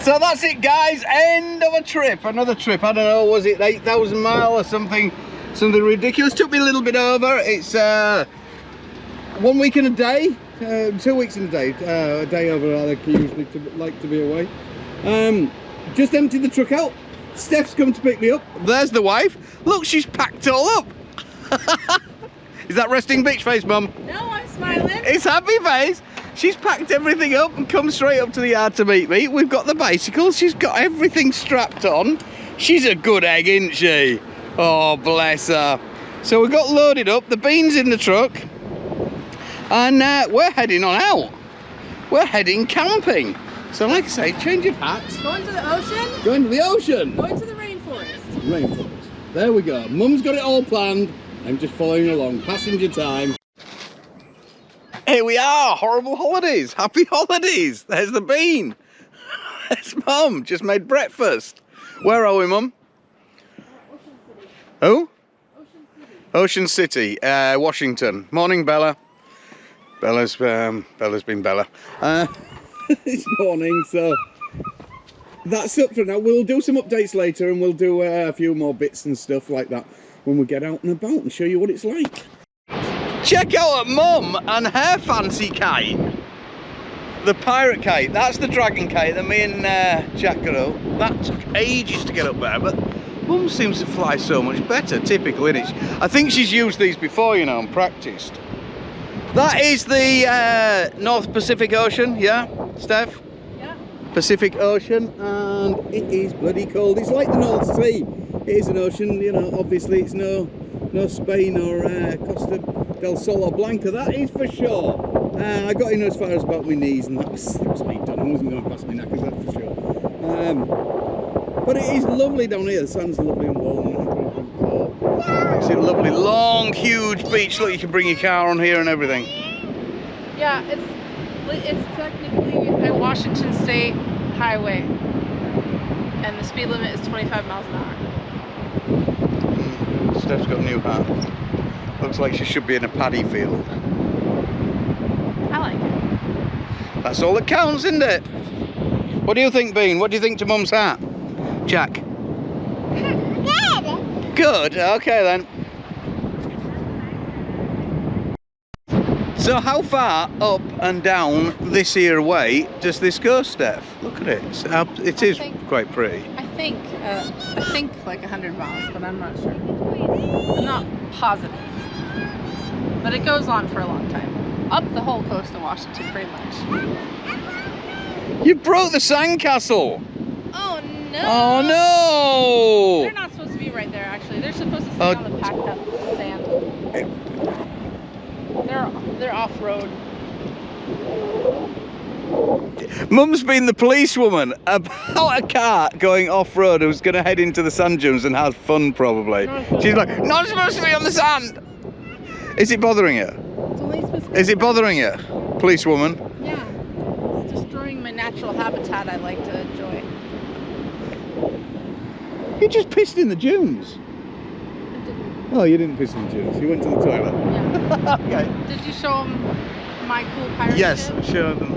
So that's it, guys. End of a trip. Another trip. I don't know, was it 8,000 miles or something? Something ridiculous. Took me a little bit over. It's 1 week and a day. 2 weeks and a day over. I usually like to be away. Just emptied the truck out. Steph's come to pick me up. There's the wife. Look, she's packed it all up. Is that resting bitch face, Mum? No, I'm smiling. It's happy face. She's packed everything up and come straight up to the yard to meet me. We've got the bicycle. She's got everything strapped on. She's a good egg, isn't she? Oh, bless her. So we got loaded up. The beans in the truck. And we're heading on out. We're heading camping. So like I say, change of hats. Going to the ocean? Going to the ocean. Going to the rainforest. Rainforest. There we go. Mum's got it all planned. I'm just following along. Passenger time. Here we are. Horrible holidays. Happy holidays. There's the bean. There's Mum. Just made breakfast. Where are we, Mum? Oh? Ocean City, Washington. Morning, Bella. Bella's been Bella. This morning, so that's up for now. We'll do some updates later, and we'll do a few more bits and stuff like that when we get out and about and show you what it's like. Check out Mum and her fancy kite. The pirate kite. That's the dragon kite that me and Jack got up. That took ages to get up there, but Mum seems to fly so much better, typical, innit? I think she's used these before, you know, and practiced. That is the North Pacific Ocean, yeah, Steph? Yeah. Pacific Ocean, and it is bloody cold. It's like the North Sea. It is an ocean, you know, obviously it's no Spain or Costa del Sol or Blanca, that is for sure. I got in as far as about my knees, and that was me done. I wasn't going past my knackers, that's for sure. But it is lovely down here. The sand's lovely and warm. It's a lovely, long, huge beach. Look, you can bring your car on here and everything. Yeah, it's technically a Washington State highway, and the speed limit is 25 miles an hour. Steph's got a new hat. Looks like she should be in a paddy field. I like it. That's all that counts, isn't it? What do you think, Bean? What do you think to Mum's hat? Jack? Good, okay then. So how far up and down this here way does this go, Steph? Look at it. It is quite pretty. I think like 100 miles, but I'm not sure. I'm not positive. But it goes on for a long time. Up the whole coast of Washington, pretty much. You broke the sandcastle. Oh no! Oh no! They're not supposed to be right there, actually. They're supposed to stay on the packed up sand. They're off-road. Mum's been the policewoman about a car going off-road who's going to head into the sand dunes and have fun, probably. She's like, not supposed to be on the sand! Is it bothering you? It's only supposed to be. Is it bothering you, policewoman? Yeah. It's destroying my natural habitat I like to enjoy. You just pissed in the dunes. I didn't. Oh, you didn't piss in the dunes. You went to the toilet. Yeah. Okay. Did you show them my cool pirate Yes, ship? show them.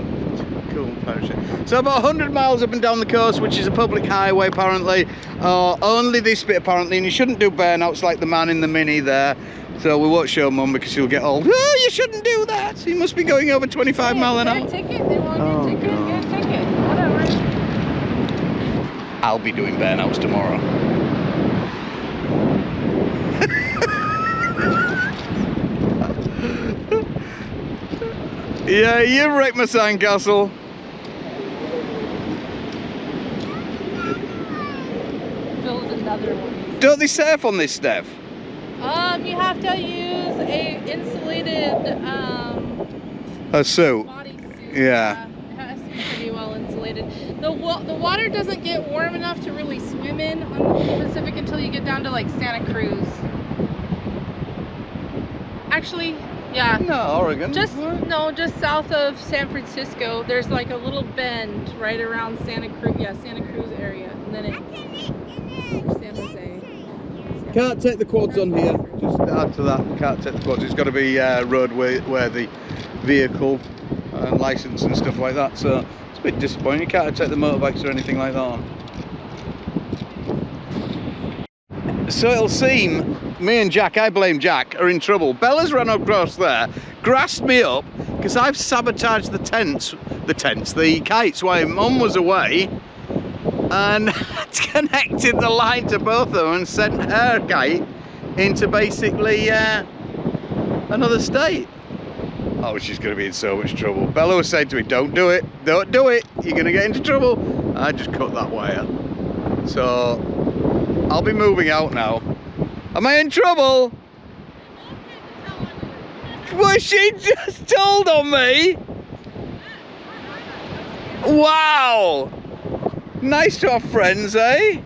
Cool pirate ship. So about 100 miles up and down the coast, which is a public highway apparently. Only this bit apparently, and you shouldn't do burnouts like the man in the Mini there. So we won't show Mum because she'll get all, oh, you shouldn't do that. He must be going over 25 miles an hour. Get a ticket. They want your ticket. Get a ticket. Whatever. I'll be doing burnouts tomorrow. Yeah, you wrecked my sandcastle. Build another one. Don't they surf on this, Steph? You have to use a insulated A suit. bodysuit. Yeah. It has to be pretty well insulated. The water doesn't get warm enough to really swim in on the Pacific until you get down to like Santa Cruz. Actually, yeah. No, Oregon. Just south of San Francisco. There's like a little bend right around Santa Cruz. Yeah, Santa Cruz area, and then San Jose. Can't take the quads on here. Just add to that. Can't take the quads. It's got to be roadworthy vehicle and license and stuff like that. So it's a bit disappointing. You can't take the motorbikes or anything like that on. So it'll seem me and Jack, I blame Jack, are in trouble. Bella's run across there, grassed me up, because I've sabotaged the kites while Mum was away, and connected the line to both of them and sent her kite into basically another state. Oh, she's going to be in so much trouble. Bella was saying to me, don't do it, don't do it, you're going to get into trouble. I just cut that wire. So I'll be moving out now. Am I in trouble? Well, she just told on me. Wow. Nice to have friends, eh?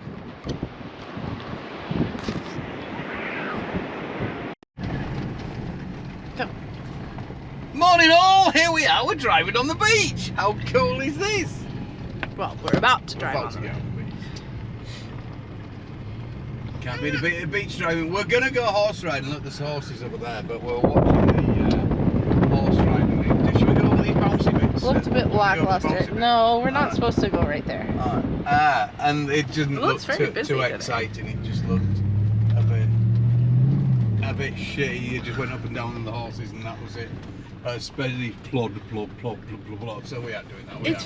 Morning all, here we are, we're driving on the beach. How cool is this? Well, we're about to drive on the beach. Can't be the beach driving. We're going to go horse riding. Look, there's horses over there, but we're watching the horse riding. Should we go over these bouncy bits? Looked a bit lackluster. No, we're not supposed to go right there. And it didn't look too exciting. It just looked a bit shitty. You just went up and down on the horses and that was it. Especially plod. So we aren't doing that.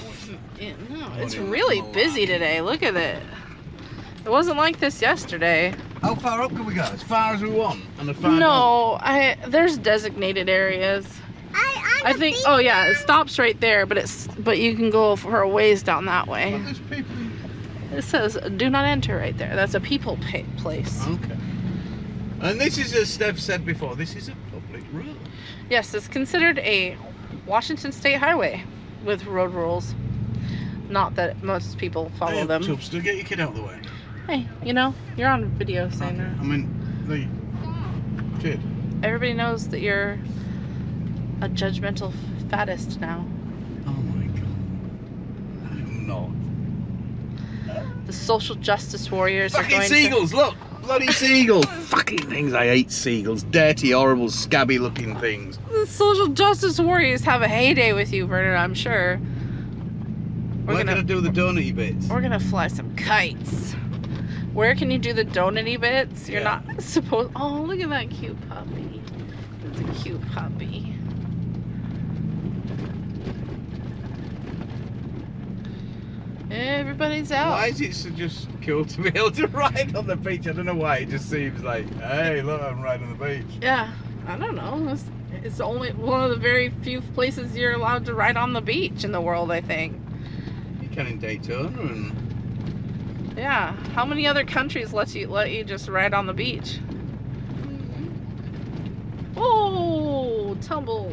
It's really busy today. Look at it. It wasn't like this yesterday. How far up can we go? As far as we want, and as far down? There's designated areas. I think. Oh yeah, it stops right there, but you can go for a ways down that way. But there's people. It says "Do not enter" right there. That's a people place. Okay. And this is, as Steph said before, this is a public road. Yes, it's considered a Washington State highway with road rules. Not that most people follow them. Still get your kid out of the way. Hey, you know, you're on video saying that. I mean, the kid. Everybody knows that you're a judgmental fattest now. Oh my god. I'm not. The social justice warriors are going seagulls, look! Bloody seagulls! Fucking things, I hate seagulls. Dirty, horrible, scabby looking things. The social justice warriors have a heyday with you, Vernon, I'm sure. We're gonna do the donut-y bits. We're gonna fly some kites. Where can you do the donut-y bits? You're not supposed... Oh, look at that cute puppy. It's a cute puppy. Everybody's out. Why is it so just cool to be able to ride on the beach? I don't know why. It just seems like, hey, look, I'm riding on the beach. Yeah, I don't know. It's only one of the very few places you're allowed to ride on the beach in the world, I think. You can in Daytona and... Yeah, how many other countries let you just ride on the beach? Oh, tumble.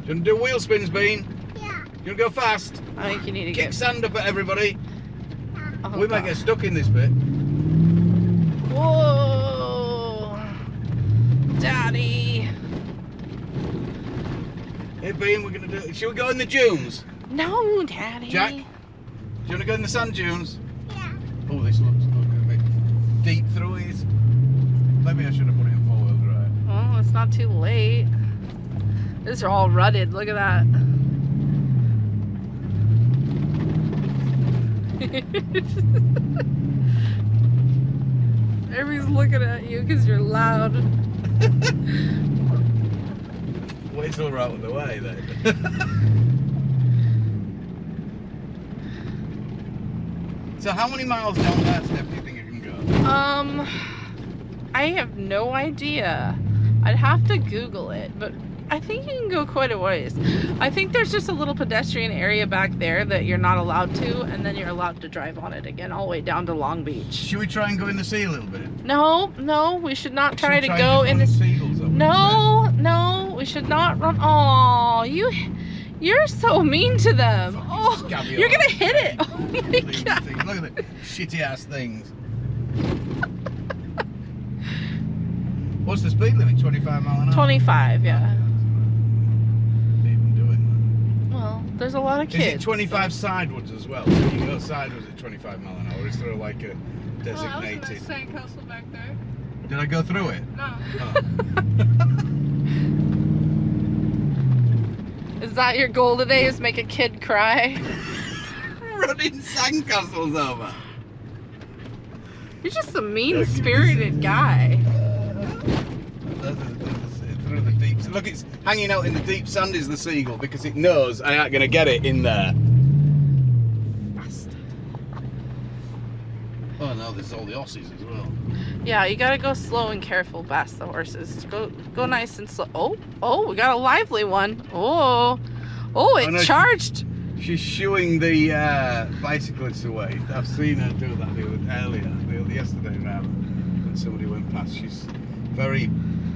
Do you want to do wheel spins, Bean? Yeah. You want to go fast? I think you need to kick sand up at everybody. Oh, we might get stuck in this bit. Whoa, Daddy. Hey, Bean, we're gonna do. Should we go in the dunes? No, Daddy. Jack, do you want to go in the sand dunes? Yeah. Oh, this looks a bit deep through these. Maybe I should have put it in 4-wheel drive. Well, it's not too late. These are all rutted. Look at that. Everybody's looking at you because you're loud. Wait till we're out of the way then. So how many miles down that step do you think you can go? I have no idea. I'd have to Google it, but I think you can go quite a ways. I think there's just a little pedestrian area back there that you're not allowed to, and then you're allowed to drive on it again all the way down to Long Beach. Should we try and go in the sea a little bit? No, we should not try to go in the sea. No, we should not run. Oh, you're so mean to them. Oh, you're gonna hit it. Oh my god. Look at the shitty ass things. What's the speed limit? 25 mile an hour? 25, yeah. Even doing that. Well, there's a lot of kids. Is it 25 sidewards as well? If you go sideways at 25 mile an hour, is there like a designated? Oh, I was gonna say castle back there. Did I go through it? No. Oh. Is that your goal today, is make a kid cry? Running sandcastles over. You're just a mean-spirited guy. Through the deep. Look, it's hanging out in the deep sand is the seagull because it knows I ain't gonna get it in there. Bastard. Oh no, there's all the horses as well. Yeah, you gotta go slow and careful past the horses. Go nice and slow. Oh, we got a lively one. Oh, it no, charged. She's shooing the bicyclists away. I've seen her do that yesterday rather, when somebody went past. She's very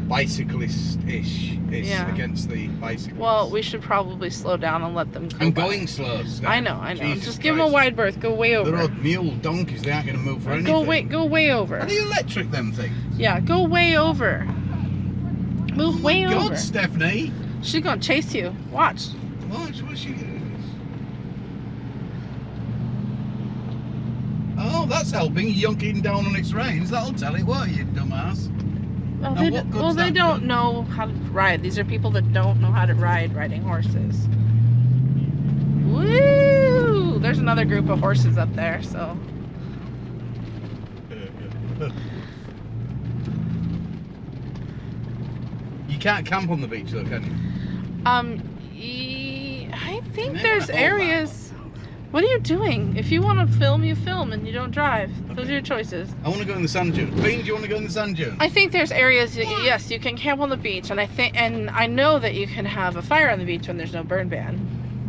bicyclist-ish against the bicyclists. Well, we should probably slow down and let them go. I'm by. going slow, Steph. I know. Jesus Just give them a wide berth. Go way over. They're old mule donkeys. They aren't going to move for anything. Go way over. Are they electric, them things? Yeah, go way over. Move way over. God, Stephanie. She's gonna chase you. Watch. What's she doing? Oh, that's helping. Yonking down on its reins. That'll tell it what, you dumbass. Well, they don't know how to ride. These are people that don't know how to ride riding horses. Woo! There's another group of horses up there, so. You can't camp on the beach though, can you? I think there's areas. What are you doing? If you want to film, you film, and you don't drive. Those are your choices. I want to go in the sand dunes. Bean, do you want to go in the sand dunes? I think there's areas. Yes, you can camp on the beach, and I know that you can have a fire on the beach when there's no burn ban.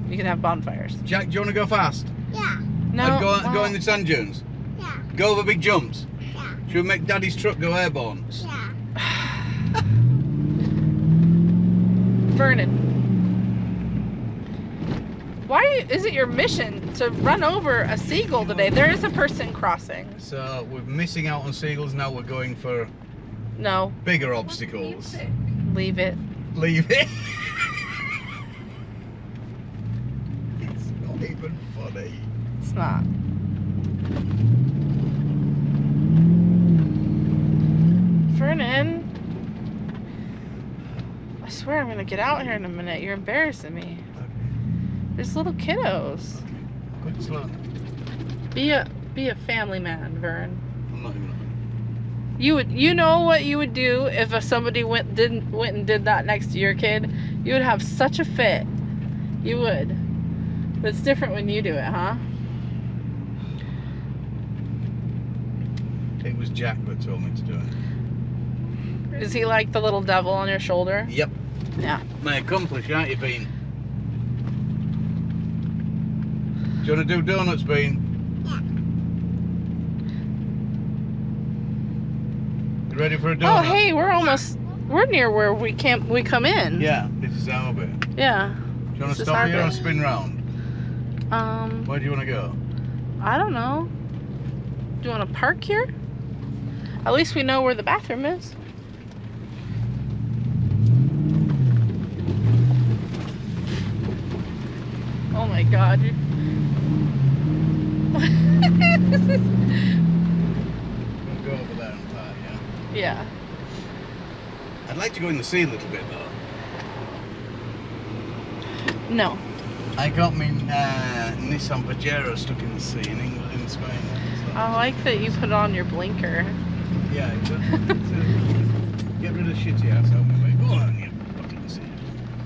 You can have bonfires. Jack, do you want to go fast? Yeah. No. And go in the sand dunes. Yeah. Go over big jumps. Yeah. Should we make Daddy's truck go airborne? Yeah. Vernon. Why is it your mission to run over a seagull today? There is a person crossing. So we're missing out on seagulls. Now we're going for No. bigger obstacles. Leave it. Leave it. It's not even funny. It's not. Vernon. I swear I'm gonna get out here in a minute. You're embarrassing me. There's little kiddos. Good slow. Be a family man, Vern. I'm not even. You know what you would do if somebody went and did that next to your kid? You would have such a fit. You would. But it's different when you do it, huh? It was Jack that told me to do it. Is he like the little devil on your shoulder? Yep. Yeah. My accomplice, aren't you, Bean? Do you want to do donuts, Bean? Yeah. You ready for a donut? Oh, hey, we're near where we come in. Yeah, this is our bit. Yeah. Do you want This to is stop our here or bit. spin round? Where do you want to go? I don't know. Do you want to park here? At least we know where the bathroom is. Oh my God. We'll go over there and park, yeah? Yeah. I'd like to go in the sea a little bit though. No. I got me Nissan Pajero stuck in the sea in England, in Spain. I like that you put on your blinker. Yeah, it's get rid of shitty ass help me, mate. Go on, you fucking sea.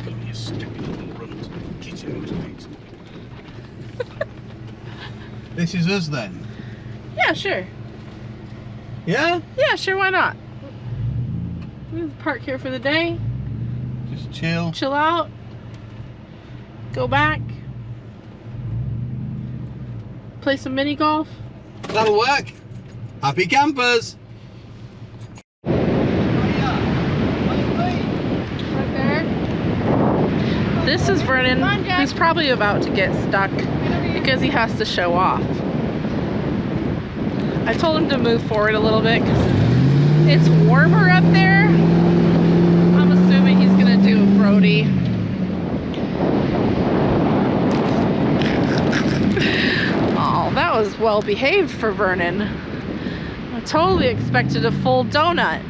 Come on, you stupid little runt. Get your own mate. This is us then. Yeah, sure. Yeah? Yeah, sure, why not? We can park here for the day, Just chill. chill out, go back, play some mini golf. That'll work. Happy campers. Right there. This is Vernon, who's probably about to get stuck because he has to show off. I told him to move forward a little bit because it's warmer up there. I'm assuming he's gonna do a Brody. Oh, that was well behaved for Vernon. I totally expected a full donut.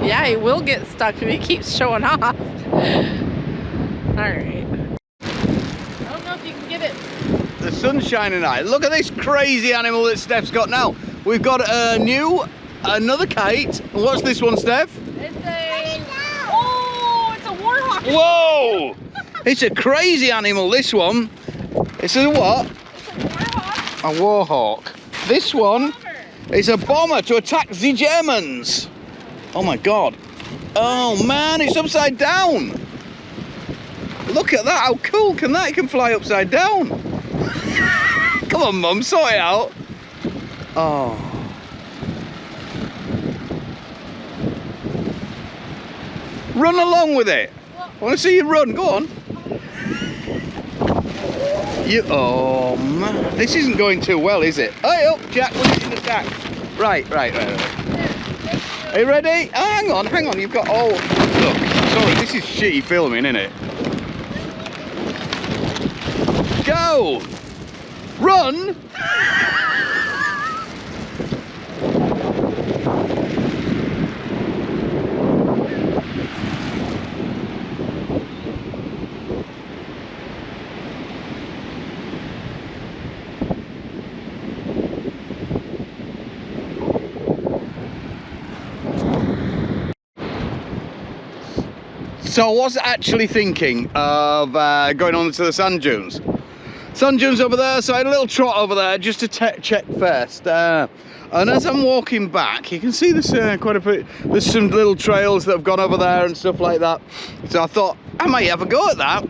Yeah, he will get stuck if he keeps showing off. Alright. I don't know if you can get it. The sun's shining out. Look at this crazy animal that Steph's got now. We've got another kite. What's this one, Steph? It's a... Oh, it's a warhawk. Whoa! It's a crazy animal, this one. It's a what? It's a warhawk. A warhawk. This one is a bomber to attack the Germans. Oh my God. Oh man, it's upside down. Look at that, how cool can that? It can fly upside down. Come on, Mum, sort it out. Oh. Run along with it. I want to see you run, go on. Oh man, this isn't going too well, is it? Hey up, Jack, we're in the stack. Right. Are you ready? Oh, hang on, you've got all... Look, sorry, this is shitty filming, isn't it? Go! Run! So I was actually thinking of going on to the sand dunes. Sand dunes over there, so I had a little trot over there just to check first. And as I'm walking back, you can see there's quite a bit, there's some little trails that have gone over there and stuff like that. So I thought, I might have a go at that.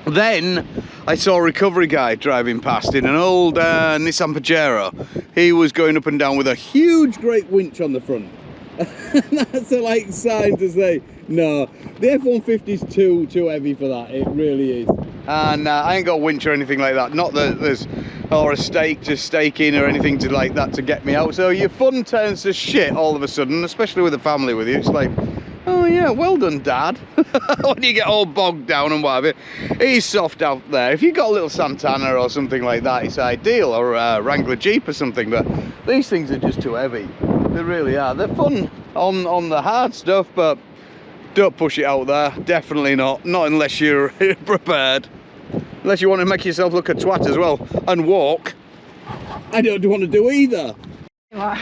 Then I saw a recovery guy driving past in an old Nissan Pajero. He was going up and down with a huge great winch on the front. That's a like sign to say, no, the F-150 is too heavy for that, it really is. And I ain't got a winch or anything like that, not that there's, or a stake to stake in or anything to like that to get me out. So your fun turns to shit all of a sudden, especially with a family with you. It's like, oh yeah, well done, Dad. When you get all bogged down and whatever, he's soft out there. If you've got a little Santana or something like that, it's ideal, or a Wrangler Jeep or something, but these things are just too heavy. They really are. They're fun on the hard stuff, but don't push it out there. Definitely not. Not unless you're prepared. Unless you want to make yourself look a twat as well and walk. I don't want to do either. And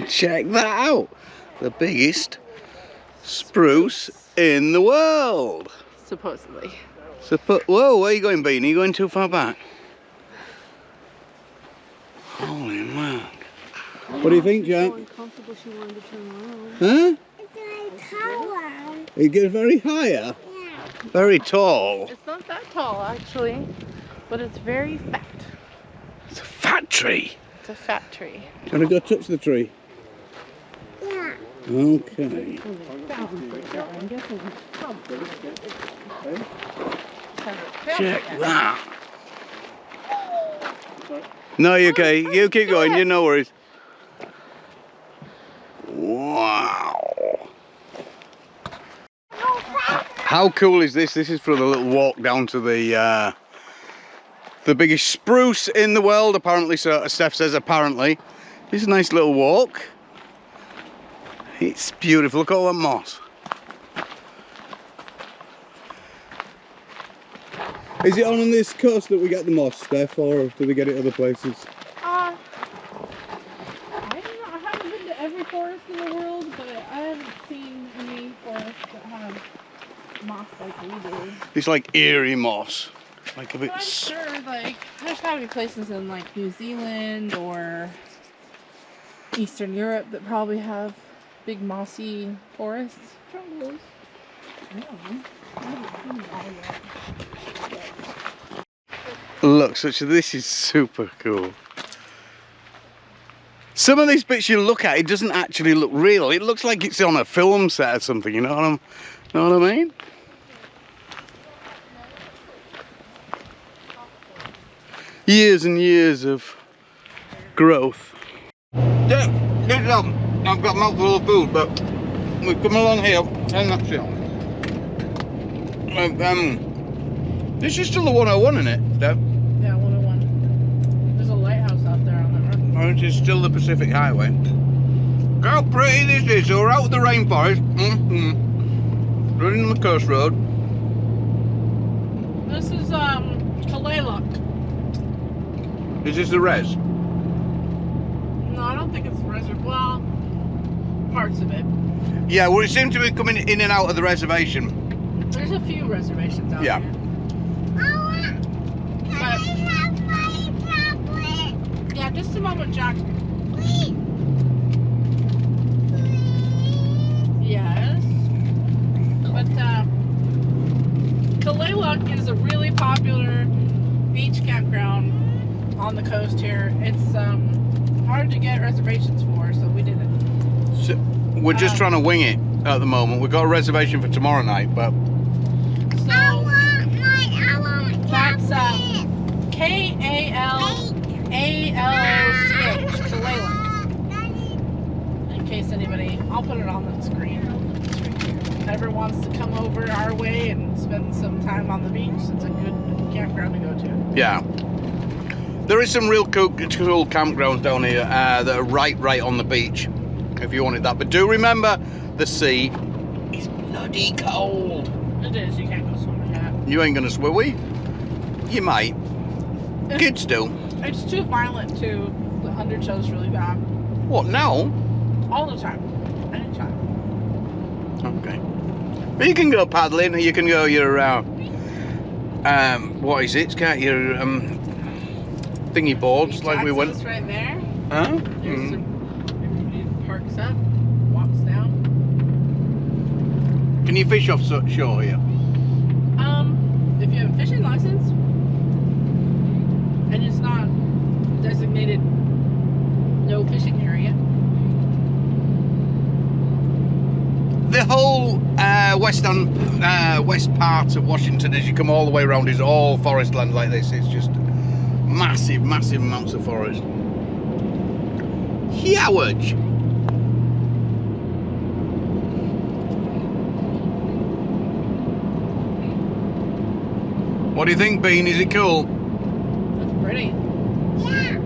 check that out. The biggest spruce in the world. Supposedly. Whoa, where are you going, Bean? Are you going too far back? Holy man. What do you think, Jack? Huh? It's taller. It gets very higher? Yeah. Very tall. It's not that tall, actually, but it's very fat. It's a fat tree. It's a fat tree. Do you want to go touch the tree? Yeah. Okay. Check that. No, you're okay. You keep going. You no worries. Wow. How cool is this? This is for the little walk down to the biggest spruce in the world, apparently. So Steph says apparently. This is a nice little walk. It's beautiful. Look at all that moss. Is it on this coast that we get the moss, Steph, or do we get it other places? I don't know. I haven't been to every forest in the world, but I haven't seen any forests that have moss like we do. It's like eerie moss. Like a bit. I'm sure, like, there's probably places in like New Zealand or Eastern Europe that probably have big mossy forests. Jungles. I don't know. I haven't seen all yet. Look, this is super cool. Some of these bits you look at, it doesn't actually look real. It looks like it's on a film set or something, you know what I mean? Years and years of growth. Yeah, get it up. I've got a mouthful of food, but we come along here and that's it. This is still the 101, isn't it, Deb? Yeah, 101. There's a lighthouse out there on the road. Or it is still the Pacific Highway. Look how pretty this is. So we're out of the rainforest. Running on the coast road. This is Kaleluk. Is this the res? No, I don't think it's reservoir. Well, parts of it. Yeah, well, it seems to be coming in and out of the reservation. There's a few reservations out Yeah. here. Can I have my tablet? Yeah, just a moment, Jack. Please. Yes. But Kaleluk is a really popular beach campground on the coast here. It's hard to get reservations for, so we did it. So we're just trying to wing it at the moment. We've got a reservation for tomorrow night, but So I want that's tablet. K-A-L-A-L-C-H, Kaleluk. In case anybody, I'll put it on the screen. It's right here. If ever wants to come over our way and spend some time on the beach, it's a good campground to go to. yeah. There is some real cool campgrounds down here that are right on the beach, if you wanted that. But do remember, the sea is bloody cold. It is, you can't go swimming at. You ain't gonna swim, we? You might. Kids do. It's too violent too. The undertow's really bad. What, now? All the time. Anytime. Okay. But you can go paddling, or you can go your, what is it? It's got your, thingy boards, Beach like we went. access right there. Huh? There's some, everybody parks up, walks down. Can you fish off shore here? If you have a fishing license and it's not designated no fishing area. The whole west part of Washington, as you come all the way around, is all forest land like this. It's just massive amounts of forest. Huge. What do you think, Bean? Is it cool? That's pretty. Yeah.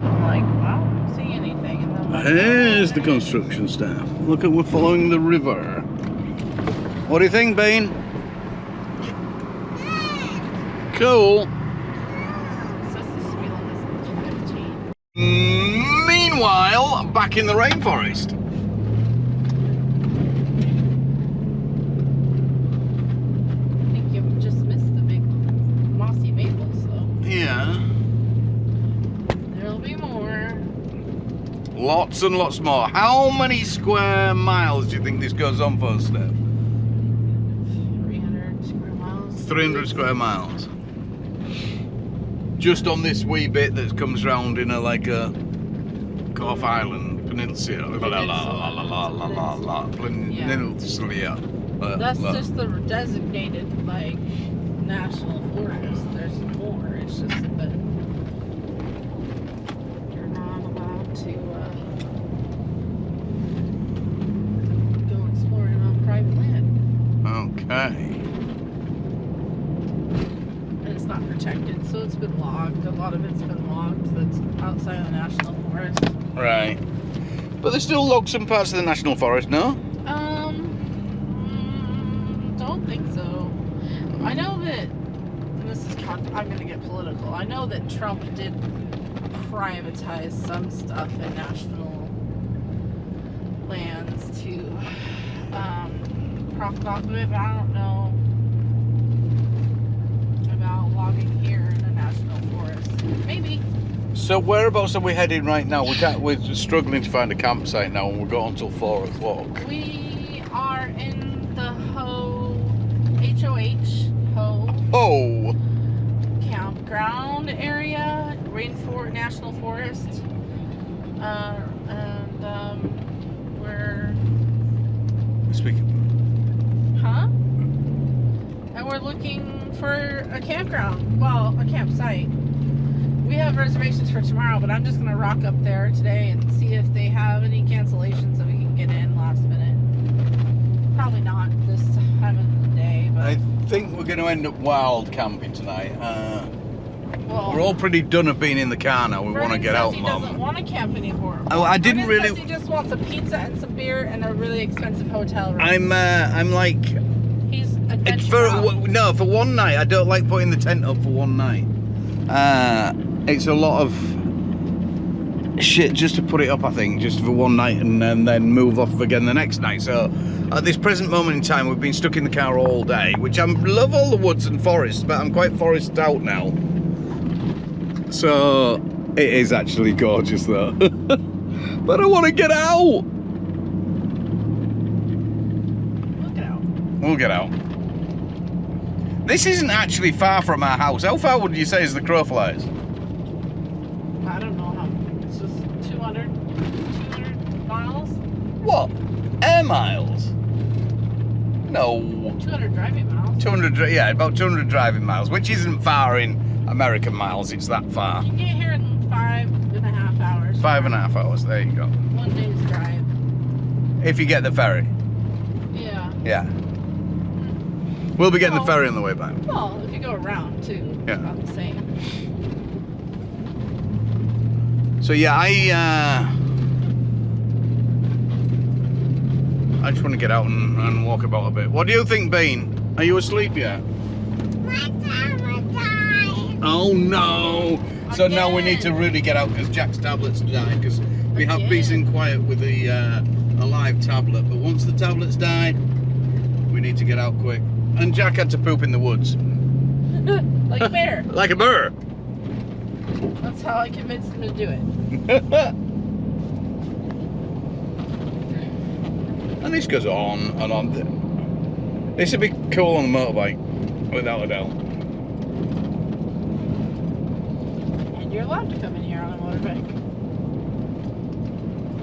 I'm like, well, I don't see anything. And then I'm like, Here's the construction staff. Look at, we're following the river. What do you think, Bean? Cool. it says the speed limit is 15. Meanwhile, back in the rainforest. I think you just missed the big mossy maples, though. Yeah. There'll be more. Lots and lots more. How many square miles do you think this goes on for, Steph? 300 square miles. 300 square miles. Just on this wee bit that comes round in a like a Corf Island Peninsula. Peninsula. That's just the designated, like, national forest. There's more. It's just that you're not allowed to go exploring on private land. Okay. And it's not protected, so it's been logged. A lot of it's been logged that's outside of the national forest. Right. But there's still logs some parts of the national forest, no? Don't think so. I know that, and this is, I'm going to get political. I know that Trump did privatize some stuff in national lands to profit off of it, but I don't know about logging here in the national forest. Maybe. So whereabouts are we heading right now? We're struggling to find a campsite now, and we've got until 4 o'clock. We are in the HOH Oh! campground area, Rainforest National Forest, and we're Speaking. and we're looking for a campground. Well, a campsite. We have reservations for tomorrow, but I'm just gonna rock up there today and see if they have any cancellations that we can get in last minute. Probably not this time of the day, but I think we're going to end up wild camping tonight. Well, We're all pretty done of being in the car now. We want to Vernon get says out, he Mum. doesn't want to camp anymore. Oh, I didn't Vernon really. says he just wants a pizza and some beer and a really expensive hotel room. I'm like. He's adventurous. No, for one night. I don't like putting the tent up for one night. It's a lot of shit just to put it up, I think, just for one night and then move off again the next night. So at this present moment in time, we've been stuck in the car all day, which I love all the woods and forests, but I'm quite forest out now. So it is actually gorgeous though. But I want to get out. We'll get out. This isn't actually far from our house. How far would you say is the crow flies? I don't know how. It's just 200 miles? What? Air miles? No. 200 driving miles. 200, yeah, about 200 driving miles, which isn't far in American miles. It's that far. You can get here in 5.5 hours. 5.5 hours. There you go. 1 day's drive. If you get the ferry. Yeah. Yeah. We'll be getting the ferry on the way back. Well, if you go around too, it's Yeah. about the same. So yeah, I just want to get out and walk about a bit. What do you think, Bean? Are you asleep yet? My tablet died. Oh no! So now we need to Again. really get out because Jack's tablet's died, because we have Again. peace and quiet with the a live tablet, but once the tablet's died, we need to get out quick. And Jack had to poop in the woods. Like a bear. Like a bird. That's how I convinced him to do it. And this goes on and on. This would be cool on a motorbike, without a doubt. And you're allowed to come in here on a motorbike.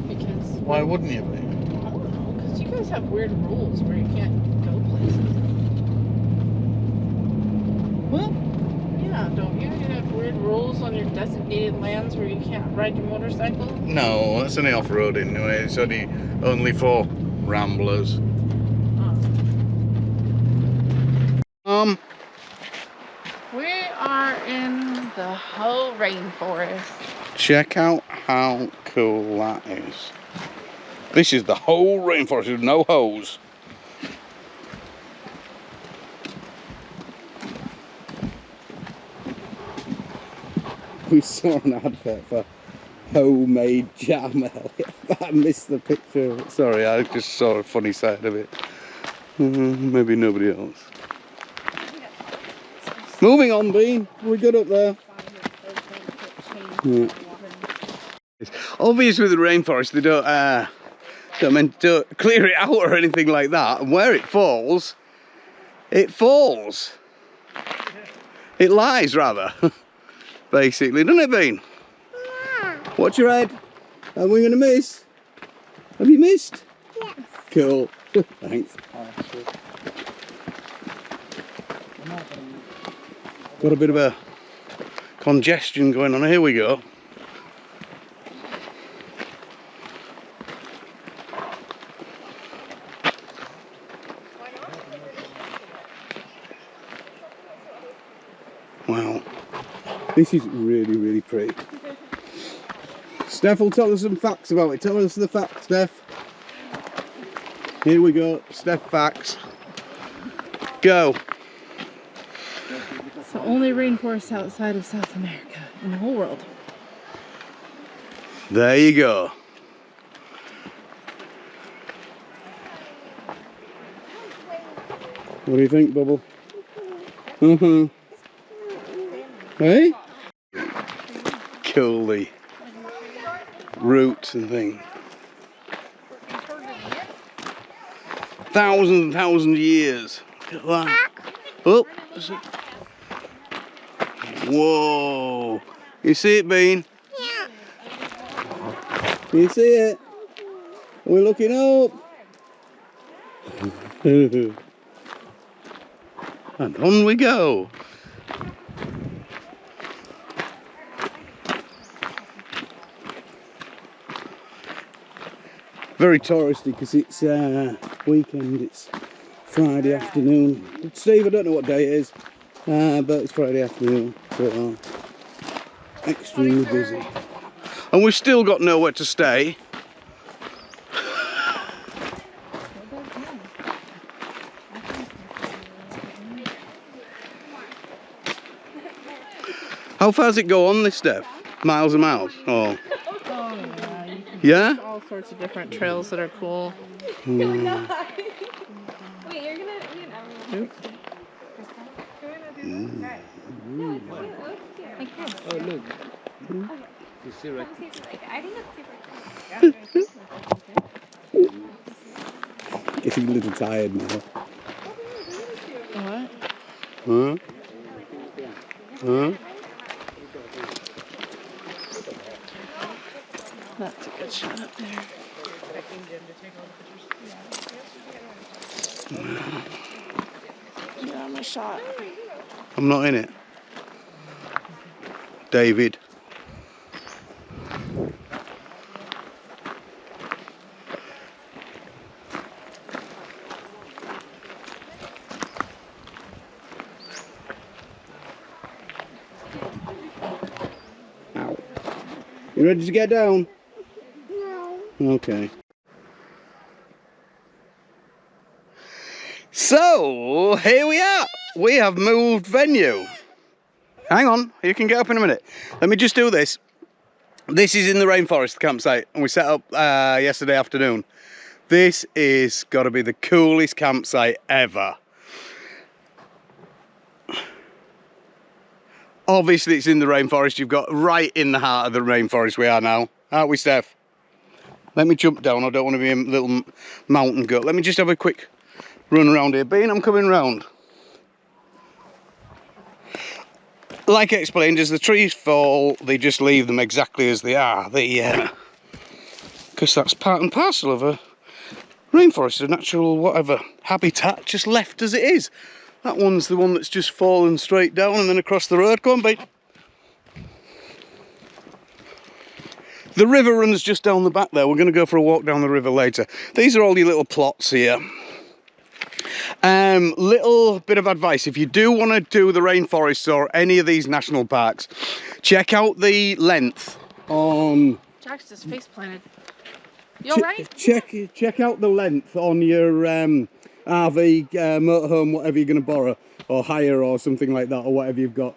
Because, Why wouldn't you be? I don't know, because you guys have weird rules where you can't go places. Well, Yeah, don't you? You have weird rules on your designated lands where you can't ride your motorcycle? no, that's only off-roading anyway. It's only for ramblers. We are in the whole rainforest. Check out how cool that is. This is the whole rainforest with no hose. We saw an advert for homemade jam, but I missed the picture of it. Sorry, I just saw a funny side of it. Maybe nobody else. Moving on, Bean. We're good up there. Yeah. It's obvious with the rainforest, they don't clear it out or anything like that. And where it falls, it falls. It lies, rather. Basically, doesn't it, Bean? Yeah. Watch your head. Are we going to miss? Have you missed? Yes. Cool. Thanks. Got a bit of a congestion going on. Here we go. Wow. This is really, really pretty. Steph will tell us some facts about it. Tell us the facts, Steph. Here we go. Steph facts. Go. It's the only rainforest outside of South America in the whole world. There you go. What do you think, Bubble? Hey? Cool, the roots and things. Thousands and thousands of years. Look at that. Oh. Whoa. You see it, Bean? Yeah. You see it? We're looking up. And on we go. Very touristy because it's weekend, it's Friday afternoon. Steve, I don't know what day it is, but it's Friday afternoon. So Extremely busy. And we've still got nowhere to stay. How far does it go on this stuff? Miles and miles? Oh. Yeah? All sorts of different trails that are cool. Wait, you're gonna Oops. Oh, look. You see right I think it's super Getting a little tired now. What? Huh? Huh? That's a good shot up there. Yeah, my shot. I'm not in it. David. Ow. You ready to get down? No. Okay. So, here we are. We have moved venue. Hang on, you can get up in a minute. Let me just do this. This is in the Rainforest campsite, and we set up yesterday afternoon. This is got to be the coolest campsite ever. Obviously, it's in the Rainforest. You've got right in the heart of the Rainforest we are now. Aren't we, Steph? Let me jump down. I don't want to be a little mountain goat. Let me just have a quick run around here. Bean, I'm coming round. Like I explained, as the trees fall, they just leave them exactly as they are. Because that's part and parcel of a rainforest, a natural whatever habitat, just left as it is. That one's the one that's just fallen straight down and then across the road. Go on, Bean. The river runs just down the back there. We're going to go for a walk down the river later. These are all your little plots here. Little bit of advice, if you do want to do the rainforests or any of these national parks, check out the length on... Jack's just face planted. You alright? Check out the length on your RV, motorhome, whatever you're going to borrow or hire or something like that, or whatever you've got.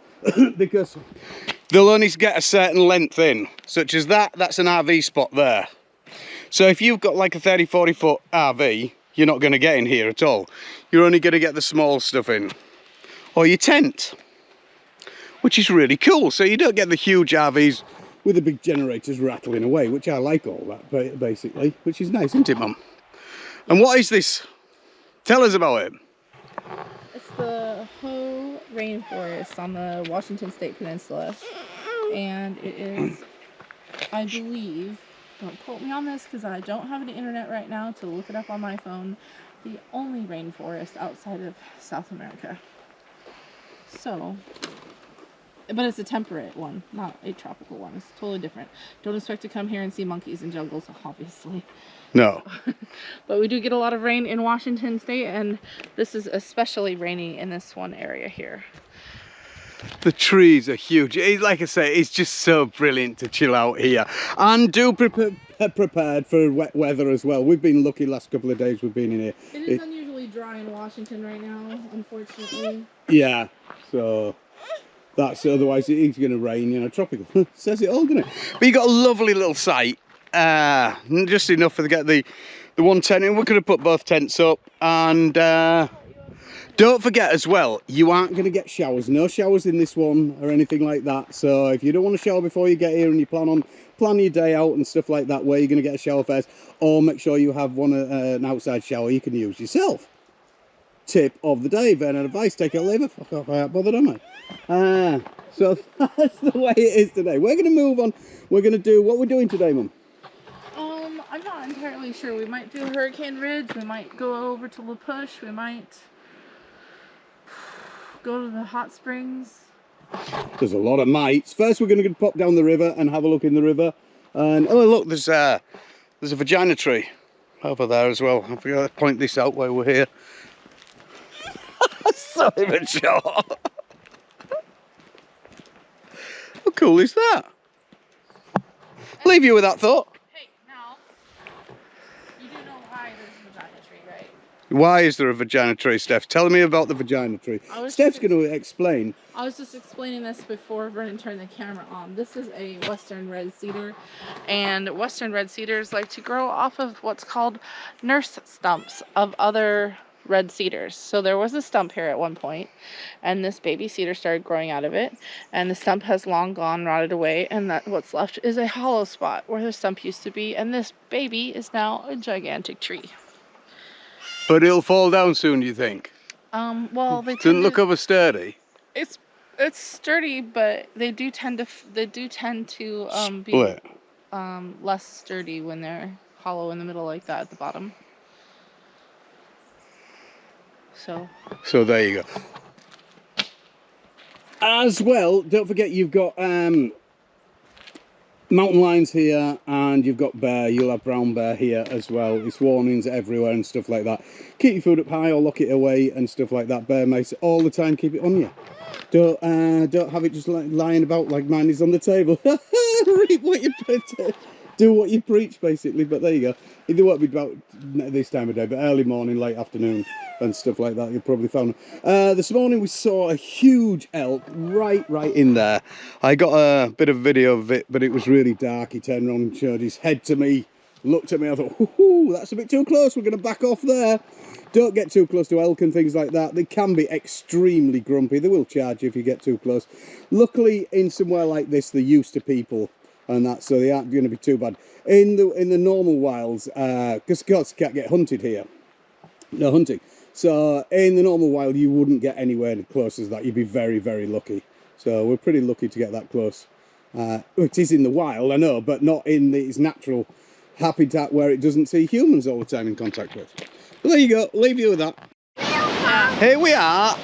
Because they'll only get a certain length in, such as that's an RV spot there. So if you've got like a 30-40 foot RV, you're not going to get in here at all. You're only going to get the small stuff in. Or your tent, which is really cool. So you don't get the huge RVs with the big generators rattling away, which I like all that, basically, which is nice, isn't it, Mum? And what is this? Tell us about it. It's the Hoh Rainforest on the Washington State Peninsula. And it is, I believe, don't quote me on this because I don't have the internet right now to look it up on my phone, the only rainforest outside of South America. So, but it's a temperate one, not a tropical one. It's totally different. Don't expect to come here and see monkeys and jungles, obviously. No. But we do get a lot of rain in Washington State, and this is especially rainy in this one area here. The trees are huge. Like I say, it's just so brilliant to chill out here. And do prepared for wet weather as well. We've been lucky last couple of days we've been in here. It is unusually dry in Washington right now, unfortunately. Yeah, so that's, otherwise it is going to rain, you know, tropical. Says it all, doesn't it? But you got a lovely little site. Just enough to get the one tent in. We could have put both tents up. And don't forget as well, you aren't going to get showers. No showers in this one or anything like that. So if you don't want to shower before you get here and you plan your day out and stuff like that, where you're going to get a shower first, or make sure you have an outside shower you can use yourself. Tip of the day, then, and advice, take it or leave it. Fuck off, I ain't bothered, am I? So that's the way it is today. We're going to move on. We're going to do what we're doing today, Mum. I'm not entirely sure. We might do Hurricane Ridge. We might go over to La Push. We might go to the hot springs. There's a lot of mites. First, we're going to pop down the river and have a look in the river. And oh, look, there's a vagina tree over there as well. I forgot to point this out while we're here. So immature. How cool is that? Leave you with that thought. Hey, now, you do know why there's a vagina tree, right? Why is there a vagina tree, Steph? Tell me about the vagina tree. Steph's going to explain. I was just explaining this before Brennan turned the camera on. This is a western red cedar, and western red cedars like to grow off of what's called nurse stumps of other red cedars. So there was a stump here at one point, and this baby cedar started growing out of it, and the stump has long gone, rotted away, and that what's left is a hollow spot where the stump used to be, and this baby is now a gigantic tree. But it'll fall down soon, do you think? Well, they Doesn't look over sturdy. It's sturdy, but they do tend to be Split. less sturdy when they're hollow in the middle like that at the bottom. So there you go. As well, don't forget you've got mountain lions here, and you've got bear. You'll have brown bear here as well. It's warnings everywhere and stuff like that. Keep your food up high or lock it away and stuff like that. Bear mice all the time. Keep it on you. Don't have it just lying about like mine is on the table. Read what you do what you preach, basically. But there you go. It won't be about this time of day, but early morning, late afternoon, and stuff like that. You'll probably found them. This morning we saw a huge elk right in there. I got a bit of video of it, but it was really dark. He turned around and showed his head to me, looked at me. I thought, "Ooh, that's a bit too close. We're going to back off there." Don't get too close to elk and things like that. They can be extremely grumpy. They will charge you if you get too close. Luckily, in somewhere like this, they're used to people and that, so they aren't going to be too bad. In the normal wilds, because goats can't get hunted here. No hunting. So in the normal wild, you wouldn't get anywhere close as that. You'd be very, very lucky. So we're pretty lucky to get that close. It is in the wild, I know, but not in its natural habitat where it doesn't see humans all the time in contact with. Well, there you go. Leave you with that. Here we are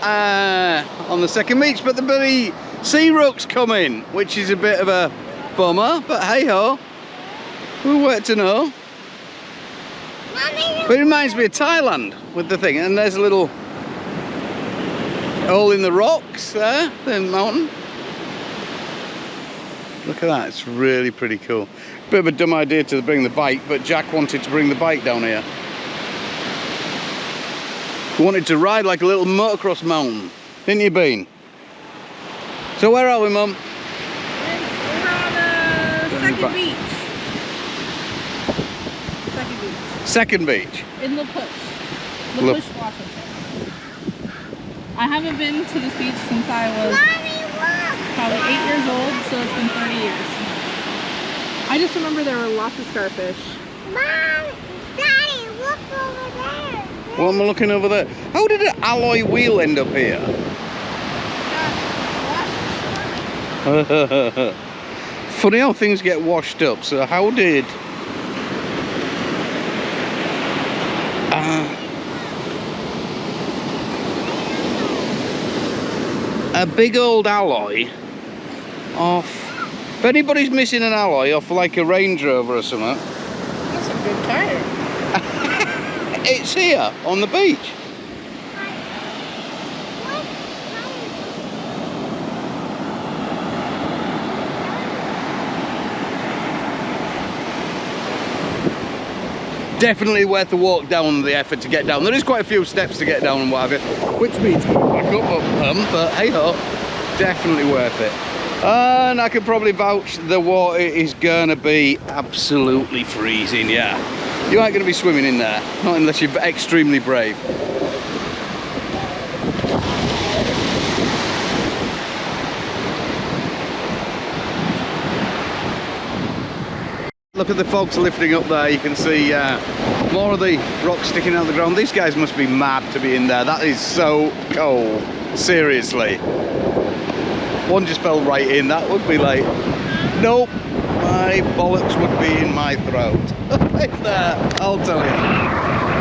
on the second beach, but the bloody sea rook's coming, which is a bit of a bummer. But hey ho, we'll wait to know. But it reminds me of Thailand with the thing, and there's a little hole in the rocks there, the mountain. Look at that, it's really pretty cool. Bit of a dumb idea to bring the bike, but Jack wanted to bring the bike down here. He wanted to ride like a little motocross mountain, didn't you, Bean? So where are we, Mum? we're on the second beach. Second beach. In La Push. La Push, Washington. I haven't been to this beach since I was probably 8 years old, so it's been 30 years. I just remember there were lots of starfish. Mom, Daddy, look over there. What am I looking over there? How did an alloy wheel end up here? Funny how things get washed up. So how did... a big old alloy off... If anybody's missing an alloy off like a Range Rover or something... That's a good tire. It's here on the beach. Definitely worth the walk down, the effort to get down. There is quite a few steps to get down and what have you, which means going back up, but hey ho, definitely worth it. And I could probably vouch the water is gonna be absolutely freezing, yeah. You aren't gonna be swimming in there, not unless you're extremely brave. Look at the fogs lifting up there. You can see more of the rocks sticking out of the ground. These guys must be mad to be in there. That is so cold. Seriously. One just fell right in. That would be like, nope. My bollocks would be in my throat. In there, I'll tell you.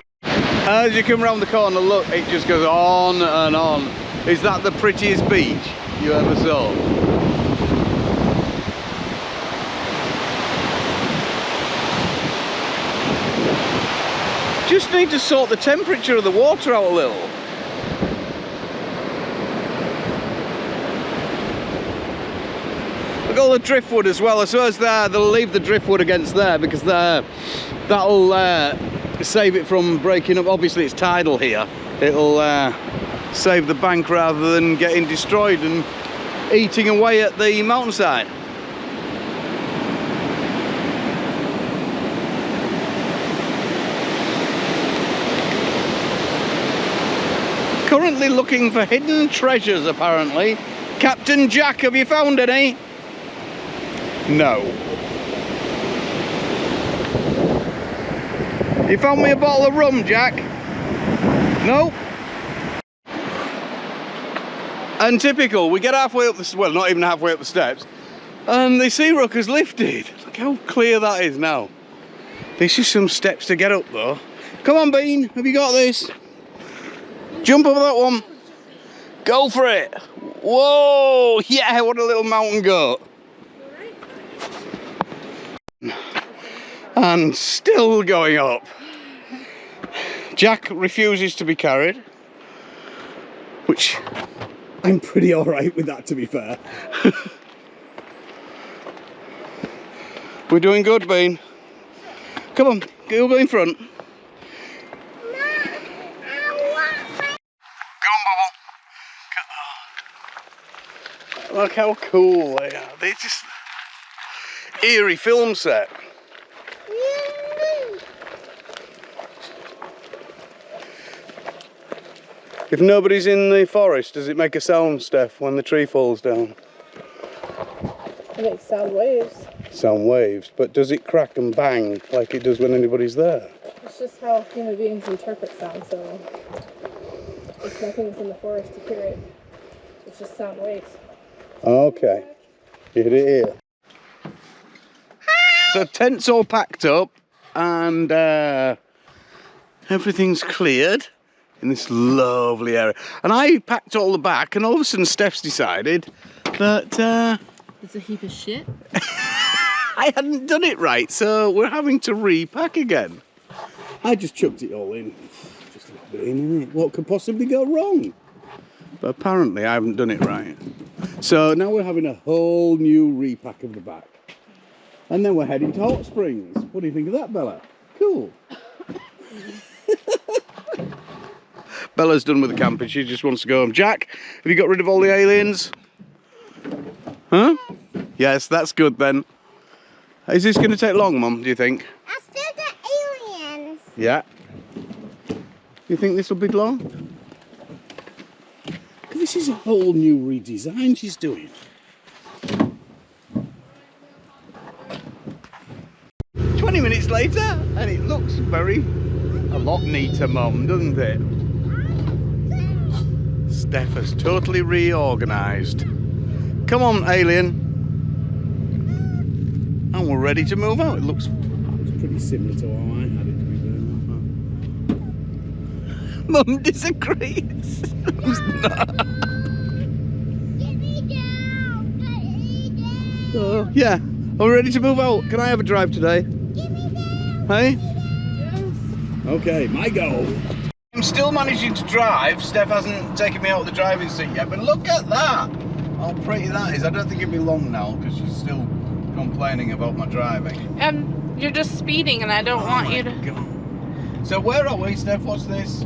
As you come around the corner, look, it just goes on and on. Is that the prettiest beach you ever saw? Just need to sort the temperature of the water out a little. Look all the driftwood as well. I suppose they'll leave the driftwood against there because that'll save it from breaking up. Obviously it's tidal here. It'll save the bank rather than getting destroyed and eating away at the mountainside. Currently looking for hidden treasures, apparently. Captain Jack, have you found any? No. You found me a bottle of rum, Jack? No. And typical, we get halfway up the, well, not even halfway up the steps, and the sea rock has lifted. Look how clear that is now. This is some steps to get up though. Come on, Bean, have you got this? Jump over that one. Go for it. Whoa, yeah, what a little mountain goat. And still going up. Jack refuses to be carried, which I'm pretty alright with that, to be fair. We're doing good, Bean. Come on, go in front. Look how cool they are. They're just eerie film set. If nobody's in the forest, does it make a sound, Steph, when the tree falls down? It makes sound waves. Sound waves, but does it crack and bang like it does when anybody's there? It's just how human beings interpret sound, so if nothing's in the forest to hear it, it's just sound waves. Okay, hit it here. So tent's all packed up and everything's cleared in this lovely area. And I packed all the back and all of a sudden Steph's decided that it's a heap of shit. I hadn't done it right, so we're having to repack again. I just chucked it all in. Just a little bit in, innit? What could possibly go wrong? But apparently I haven't done it right. So now we're having a whole new repack of the back. And then we're heading to Hot Springs. What do you think of that, Bella? Cool. Bella's done with the camping, she just wants to go home. Jack, have you got rid of all the aliens? Huh? Yes, that's good then. Is this going to take long, Mum, do you think? I still got aliens. Yeah. You think this will be long? This is a whole new redesign she's doing. 20 minutes later, and it looks a lot neater, Mum, doesn't it? Steph has totally reorganised. Come on, alien. And we're ready to move out. It looks pretty similar to how I had it, to be fair. Mum disagrees. Mum's not. Get me down. Get me down. So, yeah, are we ready to move out? Can I have a drive today? Get me down. Hey? Yes. Okay, my go. I'm still managing to drive. Steph hasn't taken me out of the driving seat yet, but look at that. How pretty that is. I don't think it'll be long now because she's still complaining about my driving. You're just speeding and I don't want you to... God. So where are we, Steph? What's this?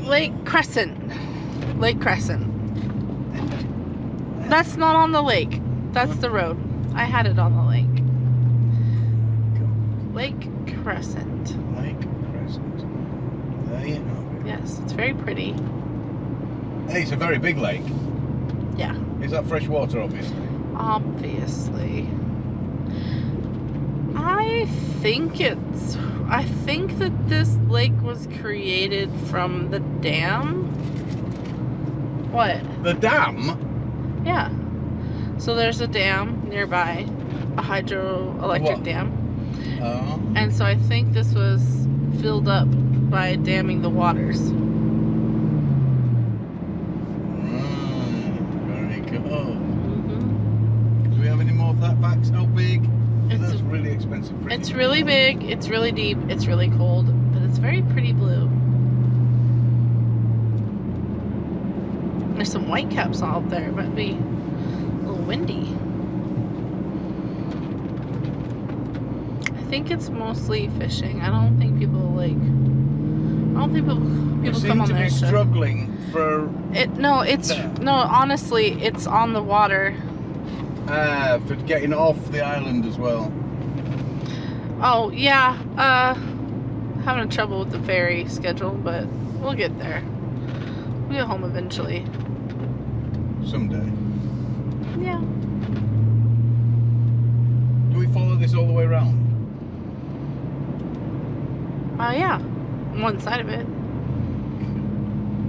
Lake Crescent. Lake Crescent. That's not on the lake. That's the road. I had it on the lake. Lake Crescent. Lake Crescent. There you go. Yes, it's very pretty. Hey, it's a very big lake. Yeah. Is that fresh water, obviously? Obviously. I think that this lake was created from the dam. What? The dam? Yeah. So there's a dam nearby, a hydroelectric What? dam. Oh. And so I think this was filled up by damming the waters. Very good. Mm-hmm. Do we have any more facts? How big? It's That's really expensive. It's really big, it's really deep, it's really cold, but it's very pretty blue. There's some white caps out there. It might be little windy. I think it's mostly fishing. I don't think people like. I don't think people come on there. Seem to be struggling for. No, honestly, it's on the water. For getting off the island as well. Oh yeah, having trouble with the ferry schedule, but we'll get there. We'll get home eventually. Someday. Yeah. Do we follow this all the way around? Yeah. One side of it.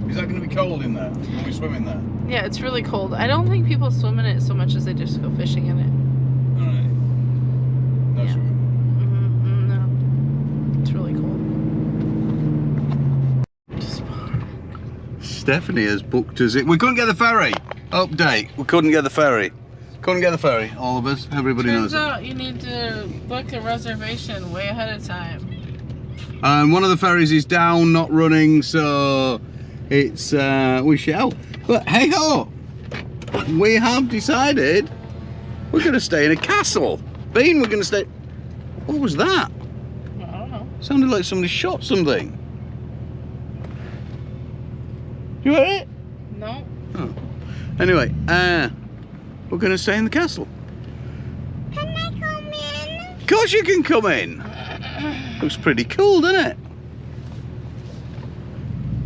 Is that going to be cold in there when we swim in there? Yeah, it's really cold. I don't think people swim in it so much as they just go fishing in it. Alright. No Yeah. swimming. No. It's really cold. Stephanie has booked us in. We couldn't get the ferry. Update. We couldn't get the ferry. Couldn't get the ferry. All of us. Everybody knows Turns out you need to book a reservation way ahead of time. One of the ferries is down, not running, so it's we shall. But hey ho, we have decided we're going to stay in a castle. Bean, we're going to stay. What was that? I don't know. Sounded like somebody shot something. You heard it? No. Oh. Anyway, we're going to stay in the castle. Can I come in? Of course you can come in. Looks pretty cool, doesn't it?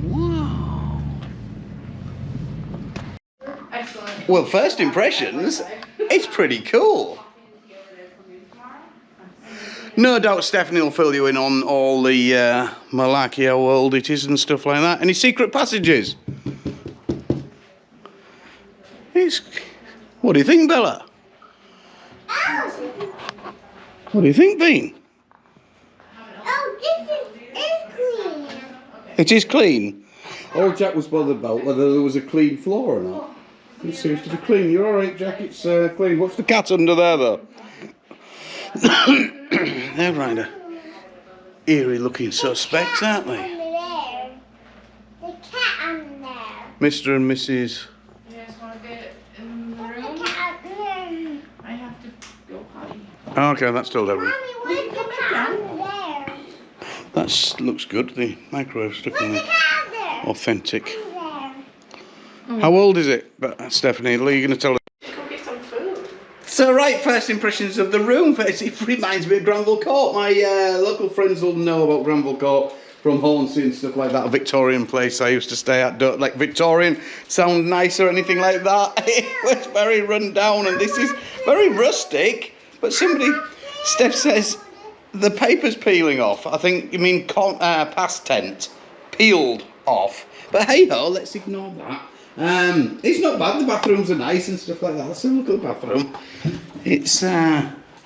Wow. Excellent. Well, first impressions, it's pretty cool. No doubt Stephanie will fill you in on all the malarkey, how old it is and stuff like that. Any secret passages? What do you think, Bella? What do you think, Bean? Oh, this is clean. It is clean. All Jack was bothered about whether there was a clean floor or not. It seems to be clean. You're alright, Jack, it's clean. What's the cat under there, though? They're rather eerie looking suspects, aren't they? Under there. The cat under there. Mr. and Mrs. You guys want to get in the The room? cat under there. I have to go potty. Okay, that's told everyone. Mommy, where's the cat under there? That looks good. The microwave stuck in Where's there. the cat there? Authentic. Under How old is it, Stephanie? Are you going to tell us? Go get some food. So, right, first impressions of the room. It reminds me of Granville Court. My local friends will know about Granville Court from Hornsey and stuff like that. A Victorian place I used to stay at. Don't like Victorian sound nice or anything like that. It was very run down, and this is very rustic. But somebody, Steph says, the paper's peeling off. I think you mean past tense. Peeled off. But hey ho, let's ignore that. It's not bad. The bathrooms are nice and stuff like that. Let's have a look at the bathroom. It's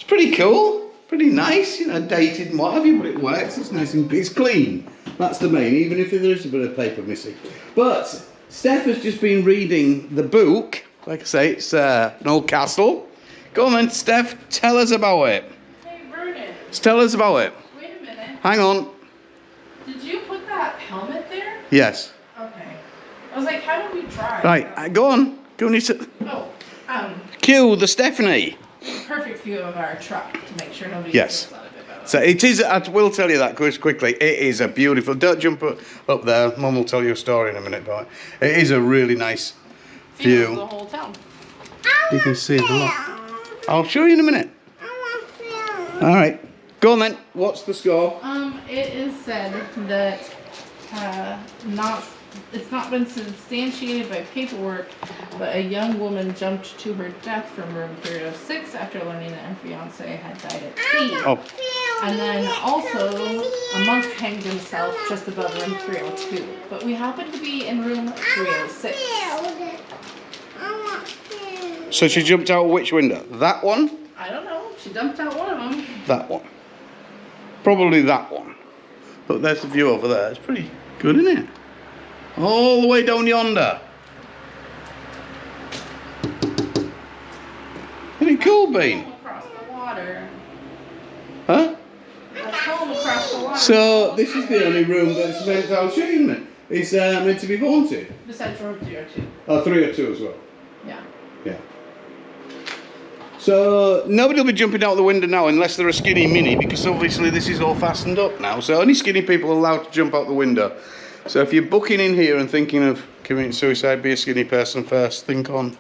pretty cool, pretty nice, you know, dated and what have you, but it works. It's nice and it's clean. That's the main, even if there is a bit of paper missing. But Steph has just been reading the book. Like I say, it's an old castle. Go on then, Steph, tell us about it. Hey, Vernon. Tell us about it. Wait a minute. Hang on. Did you put that helmet there? Yes. Okay. I was like, how do we drive? Right, go on. Go on. Oh, Cue the Stephanie. perfect view of our truck to make sure nobody Yes. gets out of it. by the way. So it is, I will tell you that quickly, it is a beautiful, don't jump up there, Mum will tell you a story in a minute, but it is a really nice View of view. the whole town. You can see the lot. I'll show you in a minute. Alright, go on then, what's the score? It is said that it's not been substantiated by paperwork, but a young woman jumped to her death from room 306 after learning that her fiance had died at sea. Oh, And then also, a monk hanged himself just above room 302. But we happen to be in room 306. so she jumped out which window? That one? I don't know. She dumped out one of them. That one. Probably that one. Look, there's the view over there. It's pretty good, isn't it? All the way down yonder. Isn't it cool, Bean? Across the water. Huh? That's home across the water. So, this is the only room that's meant to, I'll show you in a minute. It's meant to be haunted. Besides room 302. Oh, 302 as well. Yeah. Yeah. So nobody will be jumping out the window now unless they're a skinny mini, because obviously this is all fastened up now. So only skinny people are allowed to jump out the window. So if you're booking in here and thinking of committing suicide, be a skinny person first. Think on.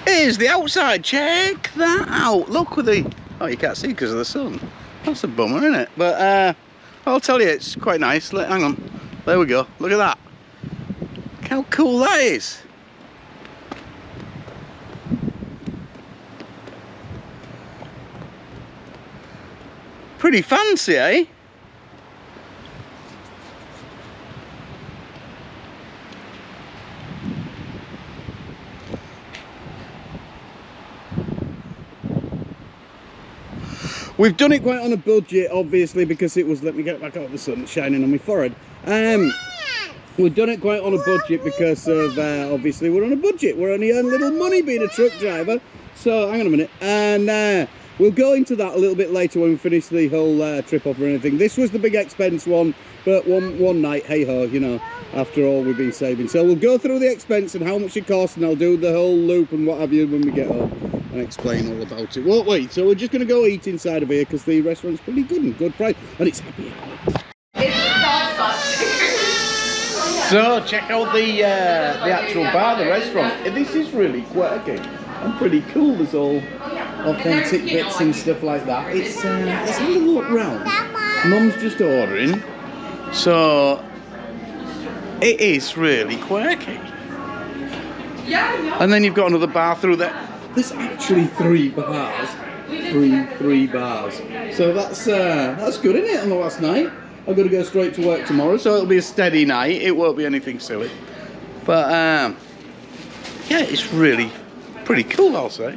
Here's the outside. Check that out. Look with the... Oh, you can't see because of the sun. That's a bummer, isn't it? But I'll tell you, it's quite nice. Hang on. There we go. Look at that. Look how cool that is. Pretty fancy, eh? We've done it quite on a budget, obviously, because it was, let me get back out of the sun, shining on my forehead. We've done it quite on a budget because of, obviously, we're on a budget. We're only earning little money being a truck driver. So, hang on a minute. And we'll go into that a little bit later when we finish the whole trip off or anything. This was the big expense one, but one night, hey-ho, you know, after all we've been saving. So we'll go through the expense and how much it costs, and I'll do the whole loop and what have you when we get home. And explain all about it. Well, wait, so we're just going to go eat inside of here because the restaurant's pretty good and good price, and it's happy hour. So check out the actual bar, the restaurant. This is really quirky and pretty cool. There's all authentic bits and stuff like that. Let's have a look round. Mum's just ordering, so it is really quirky. And then you've got another bar through there. There's actually three bars, three bars. So that's good, isn't it? On the last night, I've got to go straight to work tomorrow, so it'll be a steady night. It won't be anything silly, but yeah, it's really pretty cool, I'll say.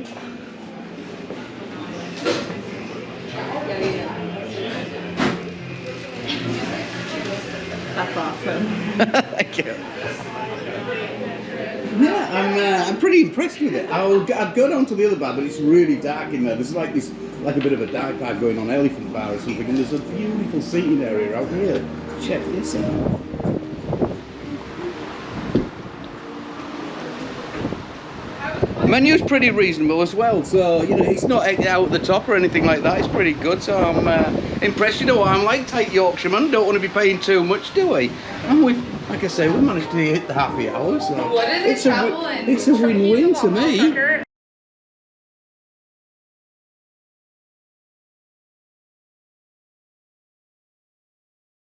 That's awesome. Thank you. Yeah, I'm pretty impressed with it. I'd go down to the other bar, but it's really dark in there. There's like a bit of a dark bar going on, elephant bar or something, and there's a beautiful seating area out here. Check this out. Menu's pretty reasonable as well, so you know it's not out the top or anything like that. It's pretty good, so I'm impressed. You know what I'm like, tight Yorkshireman. Don't want to be paying too much, do we? And like I say, we managed to hit the happy hour, so it's a win-win to me.